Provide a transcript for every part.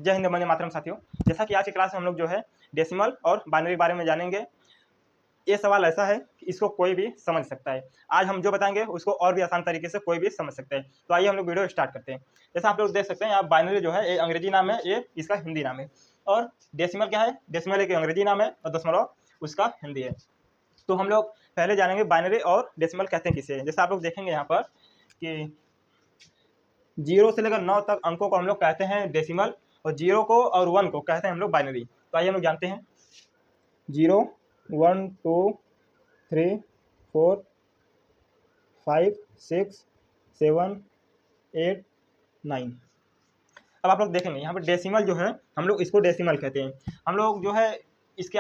जय हिंद वंदे मातरम साथियों। जैसा कि आज की क्लास में हम लोग जो है डेसिमल और बाइनरी के बारे में जानेंगे। ये सवाल ऐसा है कि इसको कोई भी समझ सकता है। आज हम जो बताएंगे उसको और भी आसान तरीके से कोई भी समझ सकते हैं। तो आइए हम लोग वीडियो स्टार्ट करते हैं। जैसा आप लोग देख सकते हैं, यहाँ बाइनरी जो है ये अंग्रेजी नाम है, ये इसका हिंदी नाम है। और डेसिमल क्या है? डेसिमल एक अंग्रेजी नाम है और दशमलव उसका हिंदी है। तो हम लोग पहले जानेंगे बाइनरी और डेसिमल कहते हैं किसे। जैसे आप लोग देखेंगे यहाँ पर कि 0 से लेकर 9 तक अंकों को हम लोग कहते हैं डेसिमल और 0 को और 1 को कहते हैं हम लोग बाइनरी। तो आइए हम लोग जानते हैं 0 1 2 3 4 5 6 7 8 9। अब आप लोग देखेंगे यहाँ पर डेसिमल जो है हम लोग इसको डेसिमल कहते हैं। हम लोग जो है इसके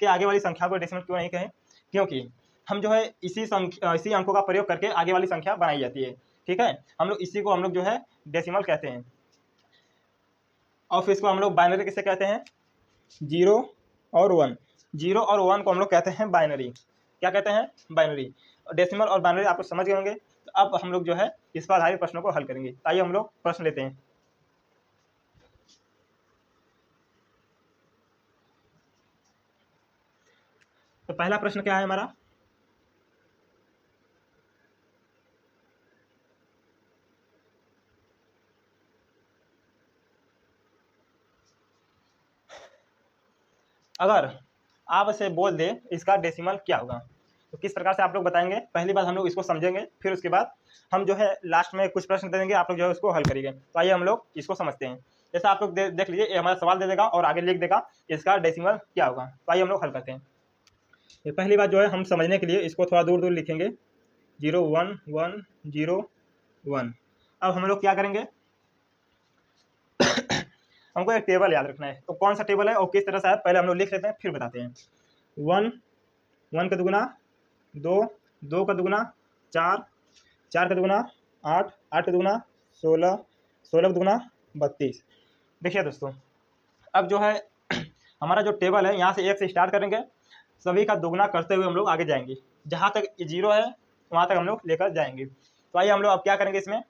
आगे वाली संख्या को डेसिमल क्यों नहीं कहें? क्योंकि हम जो है इसी अंकों का प्रयोग करके आगे वाली संख्या बनाई जाती है। ठीक है, हम लोग इसी को हम लोग जो है डेसिमल कहते हैं। और फिर इसको हम लोग बाइनरी किसे कहते हैं? 0 और 1। 0 और 1 को हम लोग कहते हैं बाइनरी। क्या कहते हैं? बाइनरी। डेसिमल और बाइनरी आप लोग समझ गए होंगे। तो अब हम लोग जो है इस पर आधारित प्रश्नों को हल करेंगे। आइए हम लोग प्रश्न लेते हैं। तो पहला प्रश्न क्या है हमारा? अगर आप इसे बोल दे इसका डेसिमल क्या होगा तो किस प्रकार से आप लोग बताएंगे? पहली बात हम लोग इसको समझेंगे, फिर उसके बाद हम जो है लास्ट में कुछ प्रश्न दे देंगे, आप लोग जो है उसको हल करेंगे। तो आइए हम लोग इसको समझते हैं। जैसा आप लोग देख लीजिए, ये हमारा सवाल दे देगा और आगे लिख देगा इसका डेसिमल क्या होगा। तो आइए हम लोग हल करते हैं। ये पहली बात जो है हम समझने के लिए इसको थोड़ा दूर दूर लिखेंगे। 0 1 1 0 1। अब हम लोग क्या करेंगे? हमको एक टेबल याद रखना है। तो कौन सा टेबल है और किस तरह से है पहले हम लोग लिख लेते हैं, फिर बताते हैं। 1 1 का दुगुना 2 2 का दुगुना 4 4 का दुगुना 8 8 का दुगुना 16 16 का दुगुना 32। देखिए दोस्तों, अब जो है हमारा जो टेबल है यहाँ से 1 से स्टार्ट करेंगे, सभी का दुगुना करते हुए हम लोग आगे जाएंगे। जहाँ तक 0 है वहाँ तक हम लोग लेकर जाएंगे। तो आइए हम लोग अब क्या करेंगे इसमें?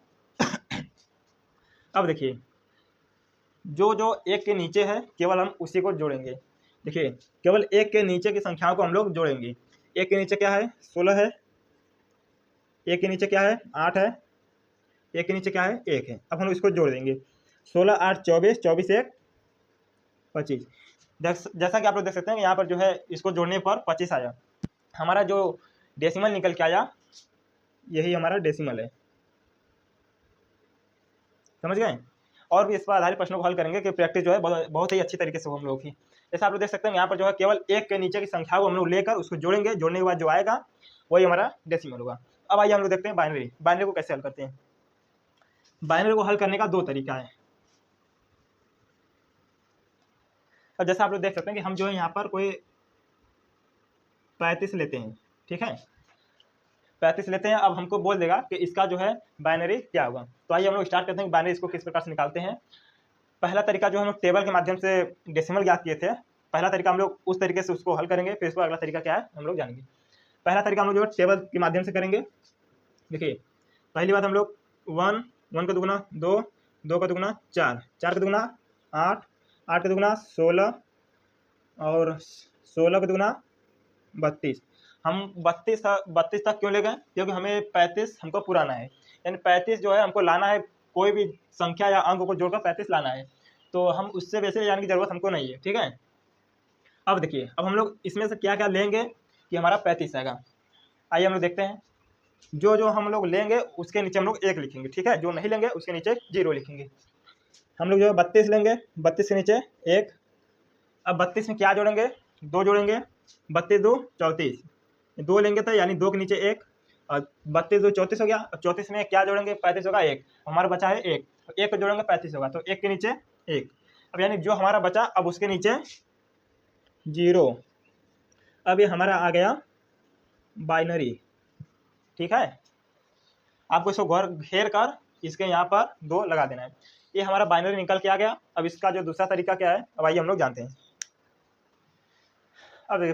अब देखिए, जो जो 1 के नीचे है केवल हम उसी को जोड़ेंगे। देखिए, केवल 1 के नीचे की संख्याओं को हम लोग जोड़ेंगे। 1 के नीचे क्या है? 16 है। 1 के नीचे क्या है? 8 है। 1 के नीचे क्या है? 1 है। अब हम इसको जोड़ देंगे। 16 8 24 24 1 25। जैसा कि आप लोग देख सकते हैं यहाँ पर जो है इसको जोड़ने पर 25 आया। हमारा जो डेसिमल निकल के आया यही हमारा डेसिमल है। समझ गए? और भी इस पर आधारित प्रश्नों को हल करेंगे कि प्रैक्टिस जो है बहुत ही अच्छी तरीके से हो हम लोग की। जैसे आप लोग देख सकते हैं यहाँ पर जो है केवल 1 के नीचे की संख्या को हम लोग लेकर उसको जोड़ेंगे। जोड़ने के बाद जो आएगा वही हमारा डेसिमल होगा। अब आइए हम लोग देखते हैं बाइनरी। बाइनरी को कैसे हल करते हैं? बाइनरी को हल करने का 2 तरीका है। अब जैसा आप लोग देख सकते हैं कि हम जो है यहाँ पर कोई 35 लेते हैं। ठीक है, 35 लेते हैं। अब हमको बोल देगा कि इसका जो है बाइनरी क्या होगा। तो आइए हम लोग स्टार्ट करते हैं बाइनरी इसको किस प्रकार से निकालते हैं। पहला तरीका जो हम लोग टेबल के माध्यम से डेसिमल ज्ञात किए थे, पहला तरीका हम लोग उस तरीके से उसको हल करेंगे। फिर इसको अगला तरीका क्या है हम लोग जानेंगे। पहला तरीका हम लोग जो है टेबल के माध्यम से करेंगे। देखिए, पहली बात हम लोग 1 1 का दुगुना 2 2 का दुगुना 4 4 का दुगुना 8 8 का दुगुना 16 और 16 का दुगुना 32। हम 32 तक क्यों ले गए? क्योंकि हमें 35 हमको पुराना है, यानी 35 जो है हमको लाना है। कोई भी संख्या या अंक को जोड़कर 35 लाना है, तो हम उससे वैसे जाने की जरूरत हमको नहीं है। ठीक है, अब देखिए, अब हम लोग इसमें से क्या क्या लेंगे कि हमारा 35 आएगा। आइए हम लोग देखते हैं। जो जो हम लोग लेंगे उसके नीचे हम लोग 1 लिखेंगे। ठीक है, जो नहीं लेंगे उसके नीचे 0 लिखेंगे। हम लोग जो है 32 लेंगे, 32 के नीचे 1। अब 32 में क्या जोड़ेंगे? 2 जोड़ेंगे। 32 2 34, 2 लेंगे तो यानी 2 के नीचे 1 और 32 2 34 हो गया। अब 34 में क्या जोड़ेंगे? 35 होगा 1, हमारा बचा है 1। 1 को जोड़ेंगे 35 होगा, तो 1 के नीचे 1। अब यानी जो हमारा बचा अब उसके नीचे 0। अब ये हमारा आ गया बाइनरी। ठीक है, आपको इसको घेर कर इसके यहाँ पर 2 लगा देना है। ये हमारा बाइनरी निकल के आ गया। अब इसका जो दूसरा तरीका क्या है अब आइए हम लोग जानते हैं। अब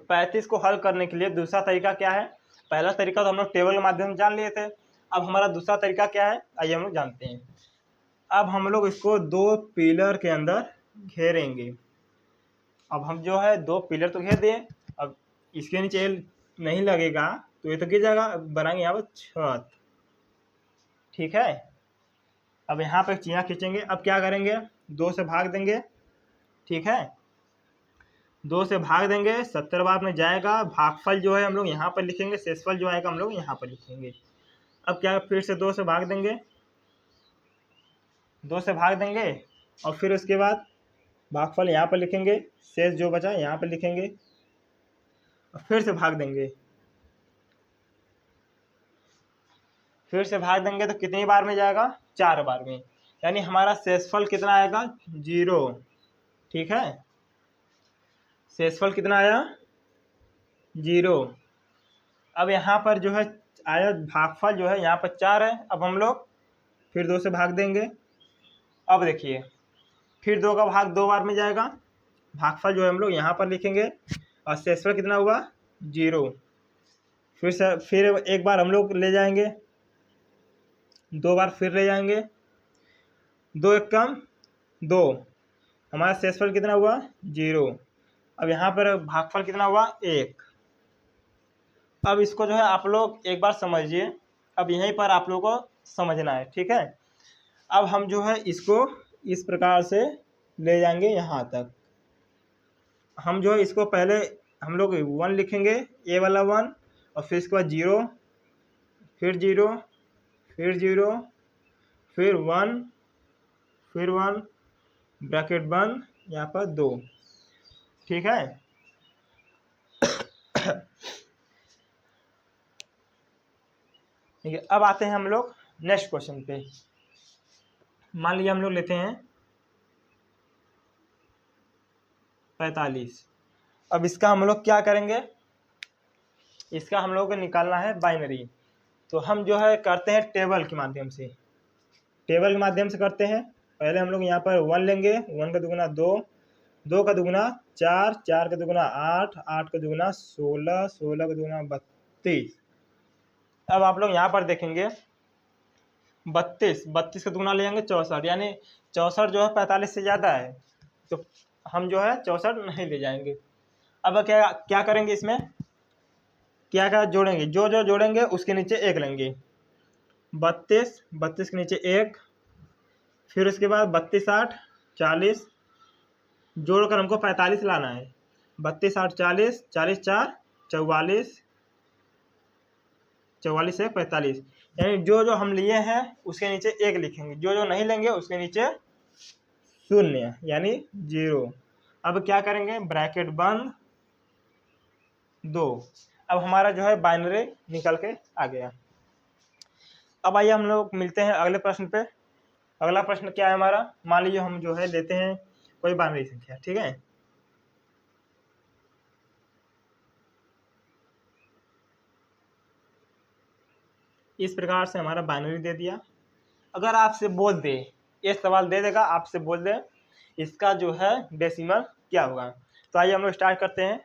35 को हल करने के लिए दूसरा तरीका क्या है? पहला तरीका तो हम लोग टेबल के माध्यम से जान लिए थे। अब हमारा दूसरा तरीका क्या है, आइए हम लोग जानते हैं। अब हम लोग इसको दो पिलर के अंदर घेरेंगे। अब हम जो है दो पिलर तो घेर दिए, अब इसके नीचे नहीं लगेगा तो ये तो गिर जाएगा, बनाएंगे यहाँ पर छत। ठीक है, अब यहाँ पे चिया खींचेंगे। अब क्या करेंगे, 2 से भाग देंगे। ठीक है, 2 से भाग देंगे, 70 बार में जाएगा। भागफल जो है हम लोग यहाँ पर लिखेंगे, शेषफल जो आएगा हम लोग यहाँ पर लिखेंगे। अब क्या, फिर से 2 से भाग देंगे, 2 से भाग देंगे और फिर उसके बाद भागफल यहाँ पर लिखेंगे, शेष जो बचा यहाँ पर लिखेंगे और फिर से भाग देंगे। फिर से भाग देंगे तो कितनी बार में जाएगा, 4 बार में, यानी हमारा शेषफल कितना आएगा, 0। ठीक है, शेषफल कितना आया, 0। अब यहाँ पर जो है आया भागफल जो है यहाँ पर 4 है। अब हम लोग फिर 2 से भाग देंगे। अब देखिए फिर 2 का भाग 2 बार में जाएगा, भागफल जो है हम लोग यहाँ पर लिखेंगे और शेषफल कितना हुआ, 0। फिर एक बार हम लोग ले जाएंगे, 2 बार फिर ले जाएंगे, 2 एक कम 2, हमारा शेषफल कितना हुआ, 0। अब यहाँ पर भागफल कितना हुआ, 1। अब इसको जो है आप लोग एक बार समझिए, अब यहीं पर आप लोगों को समझना है। ठीक है, अब हम जो है इसको इस प्रकार से ले जाएंगे यहाँ तक। हम जो है इसको पहले हम लोग 1 लिखेंगे, ए वाला 1, और फिर इसके बाद 0, फिर 0, फिर 0, फिर 1, फिर 1, ब्रैकेट बंद, यहाँ पर 2। ठीक है, ठीक है। अब आते हैं हम लोग नेक्स्ट क्वेश्चन पे। मान लीजिए हम लोग लेते हैं 45। अब इसका हम लोग क्या करेंगे, इसका हम लोग को निकालना है बाइनरी। तो हम जो है करते हैं टेबल के माध्यम से, टेबल के माध्यम से करते हैं। पहले हम लोग यहाँ पर 1 लेंगे, 1 का दुगुना 2, 2 का दुगुना 4, 4 का दुगुना 8, 8 का दुगुना 16, 16 का दुगुना 32। अब आप लोग यहाँ पर देखेंगे 32, 32 का दुगुना ले जाएंगे 64, यानी 64 जो है 45 से ज़्यादा है, तो हम जो है 64 नहीं ले जाएंगे। अब क्या क्या करेंगे, इसमें क्या क्या जोड़ेंगे, जो जो जोड़ेंगे उसके नीचे 1 लेंगे। 32, 32 के नीचे 1, फिर उसके बाद 32, 8, 40, जोड़कर हमको 45 लाना है। 32, 8, 40, 40, 4, 44, 44 से 45, यानी जो जो हम लिए हैं उसके नीचे 1 लिखेंगे, जो जो नहीं लेंगे उसके नीचे 0, यानी 0। अब क्या करेंगे, ब्रैकेट बंद 2। अब हमारा जो है बाइनरी निकल के आ गया। अब आइए हम लोग मिलते हैं अगले प्रश्न पे। अगला प्रश्न क्या है हमारा, मान लीजिए हम जो है लेते हैं कोई बाइनरी संख्या। ठीक है, इस प्रकार से हमारा बाइनरी दे दिया। अगर आपसे बोल दे, ये सवाल दे देगा, आपसे बोल दे इसका जो है डेसिमल क्या होगा, तो आइए हम लोग स्टार्ट करते हैं।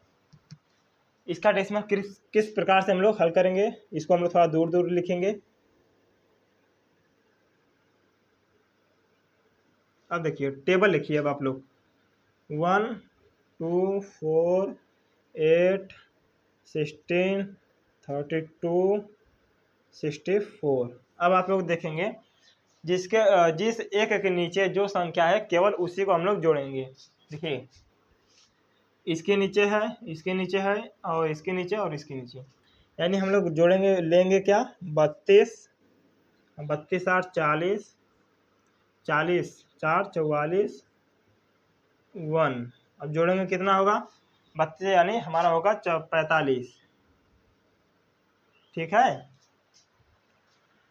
इसका डेसिमल किस प्रकार से हम लोग हल करेंगे, इसको हम लोग थोड़ा दूर दूर लिखेंगे। अब देखिए टेबल लिखिए, अब आप लोग 1, 2, 4, 8, 16, 32, 64। अब आप लोग देखेंगे जिस एक के नीचे जो संख्या है केवल उसी को हम लोग जोड़ेंगे। देखिए इसके नीचे है, इसके नीचे है, और इसके नीचे और इसके नीचे, यानी हम लोग जोड़ेंगे, लेंगे क्या, 32, 32, 8, 40, 40, 4, 44, 1। अब जोड़ेंगे कितना होगा, 32, यानी हमारा होगा 45। ठीक है,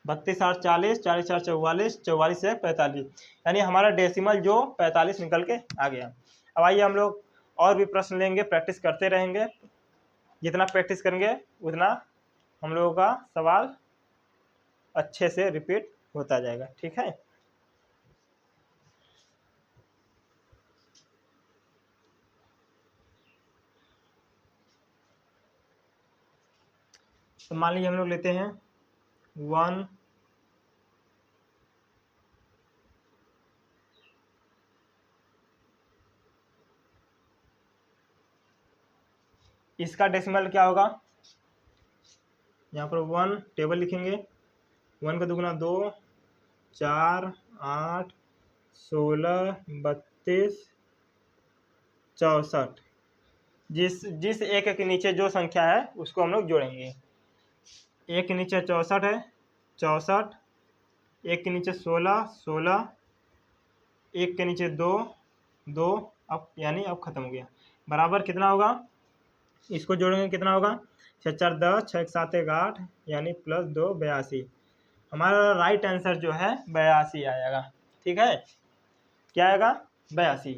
32, 8, 40, 40, 4, 44, 44 से 45, यानी हमारा डेसिमल जो 45 निकल के आ गया। अब आइए हम लोग और भी प्रश्न लेंगे, प्रैक्टिस करते रहेंगे। जितना प्रैक्टिस करेंगे उतना हम लोगों का सवाल अच्छे से रिपीट होता जाएगा। ठीक है, तो मान लीजिए हम लोग लेते हैं 1, इसका डेसिमल क्या होगा, यहाँ पर 1 टेबल लिखेंगे, 1 का दुगुना 2, 4, 8, 16, 32, 64। जिस एक के नीचे जो संख्या है उसको हम लोग जोड़ेंगे। एक के नीचे 64 है, 64, एक के नीचे 16, 16, एक के नीचे 2, 2, अब यानी अब खत्म हो गया, बराबर कितना होगा, इसको जोड़ेंगे कितना होगा, 6 4 10, 6 7 1 8, यानी +2 82। हमारा राइट आंसर जो है 82 आएगा। ठीक है, क्या आएगा, 82।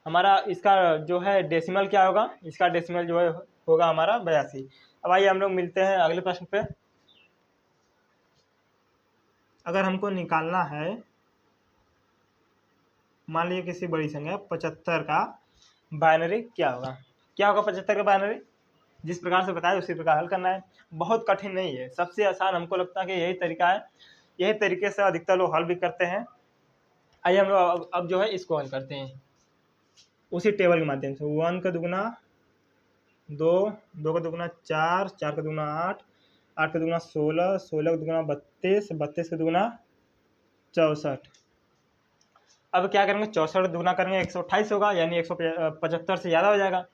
हमारा इसका जो है डेसिमल क्या होगा, इसका डेसिमल जो है होगा हमारा 82। अब आइए हम लोग मिलते हैं अगले प्रश्न पे। अगर हमको निकालना है, मान लीजिए किसी बड़ी संख्या 75 का बाइनरी क्या होगा, क्या होगा 75 का बाइनरी, जिस प्रकार से बताया उसी प्रकार हल करना है। बहुत कठिन नहीं है, सबसे आसान हमको लगता है कि यही तरीका है, यही तरीके से अधिकतर लोग हल भी करते हैं। आइए हम लोग अब जो है इसको हल करते हैं उसी टेबल के माध्यम से। 1 का दुगुना 2, 2 का दुगुना 4, 4 का दुगुना 8, 8 का दुगुना 16, 16 का दुगुना 32, 32 का दुगुना 64। अब क्या करेंगे, 64 दुगुना करेंगे 128 होगा, यानी 175 से ज़्यादा हो जाएगा।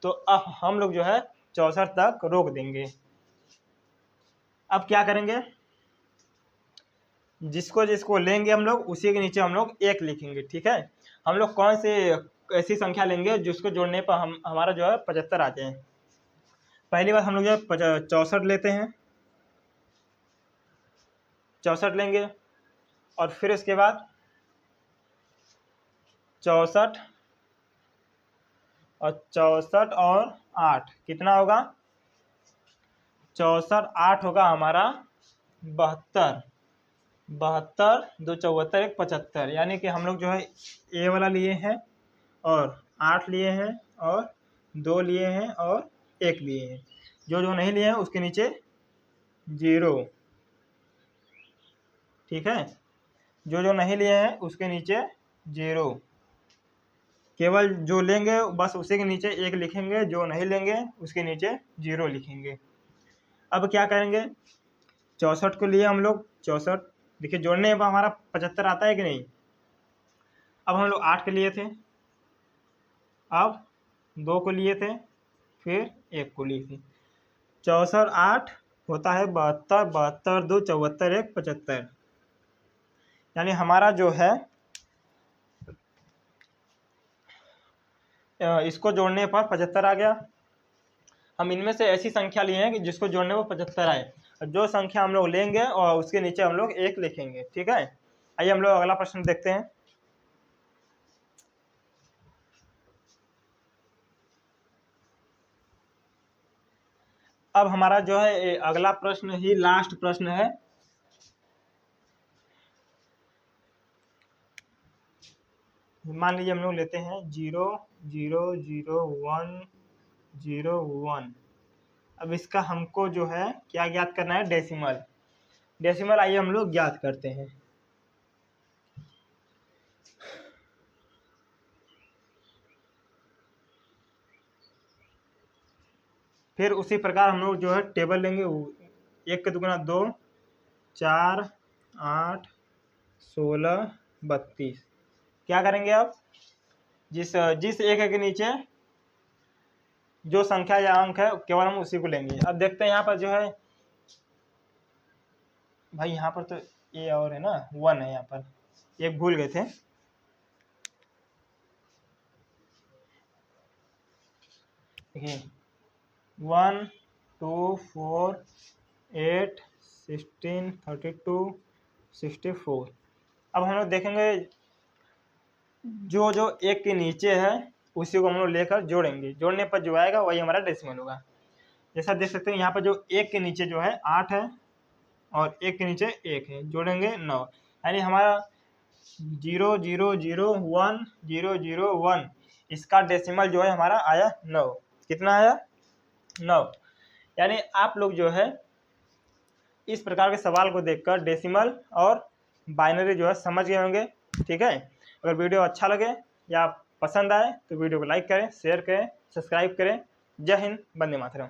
तो अब हम लोग जो है 64 तक रोक देंगे। अब क्या करेंगे, जिसको जिसको लेंगे हम लोग उसी के नीचे हम लोग 1 लिखेंगे। ठीक है, हम लोग कौन सी ऐसी संख्या लेंगे जिसको जोड़ने पर हमारा जो है 75 आ जाए। पहली बार हम लोग जो है 64 लेते हैं, 64 लेंगे, और फिर उसके बाद 64 और 64 और 8 कितना होगा, 64 8 होगा हमारा 72, 72 2 74 1 75, यानी कि हम लोग जो है ए वाला लिए हैं और 8 लिए हैं और 2 लिए हैं और 1 लिए हैं। जो जो नहीं लिए हैं उसके नीचे 0। ठीक है, जो जो नहीं लिए हैं उसके नीचे 0, केवल जो लेंगे बस उसी के नीचे 1 लिखेंगे, जो नहीं लेंगे उसके नीचे 0 लिखेंगे। अब क्या करेंगे, 64 को लिए हम लोग, 64 देखिए जोड़ने पर हमारा 75 आता है कि नहीं। अब हम लोग 8 के लिए थे, अब 2 को लिए थे, फिर 1 को लिए थे। 64 8 होता है 72, 72 2 74 1 75, यानी हमारा जो है इसको जोड़ने पर 75 आ गया। हम इनमें से ऐसी संख्या लिए हैं कि जिसको जोड़ने पर 75 आए, जो संख्या हम लोग लेंगे और उसके नीचे हम लोग 1 लिखेंगे। ठीक है, आइए हम लोग अगला प्रश्न देखते हैं। अब हमारा जो है अगला प्रश्न ही लास्ट प्रश्न है। मान लीजिए हम लोग लेते हैं 0 0 0 1 0 1। अब इसका हमको जो है क्या ज्ञात करना है, डेसिमल। डेसिमल आइए हम लोग ज्ञात करते हैं। फिर उसी प्रकार हम लोग जो है टेबल लेंगे, 1 का दुगुना 2, 4 8 16 32। क्या करेंगे, अब जिस जिस एक के नीचे जो संख्या या अंक है केवल हम उसी को लेंगे। अब देखते हैं यहाँ पर जो है, भाई यहाँ पर तो ए और है ना 1 है, यहाँ पर एक भूल गए थे। देखिए 1 2 4 8 16 32 64। अब हम लोग देखेंगे जो जो एक के नीचे है उसी को हम लोग लेकर जोड़ेंगे, जोड़ने पर जो आएगा वही हमारा डेसिमल होगा। जैसा देख सकते हैं यहाँ पर जो एक के नीचे जो है 8 है और एक के नीचे 1 है, जोड़ेंगे 9, यानी हमारा 0 0 0 1 0 0 1, इसका डेसिमल जो है हमारा आया 9। कितना आया, 9। यानी आप लोग जो है इस प्रकार के सवाल को देखकर डेसिमल और बाइनरी जो है समझ गए होंगे। ठीक है, अगर वीडियो अच्छा लगे या पसंद आए तो वीडियो को लाइक करें, शेयर करें, सब्सक्राइब करें। जय हिंद, वंदे मातरम।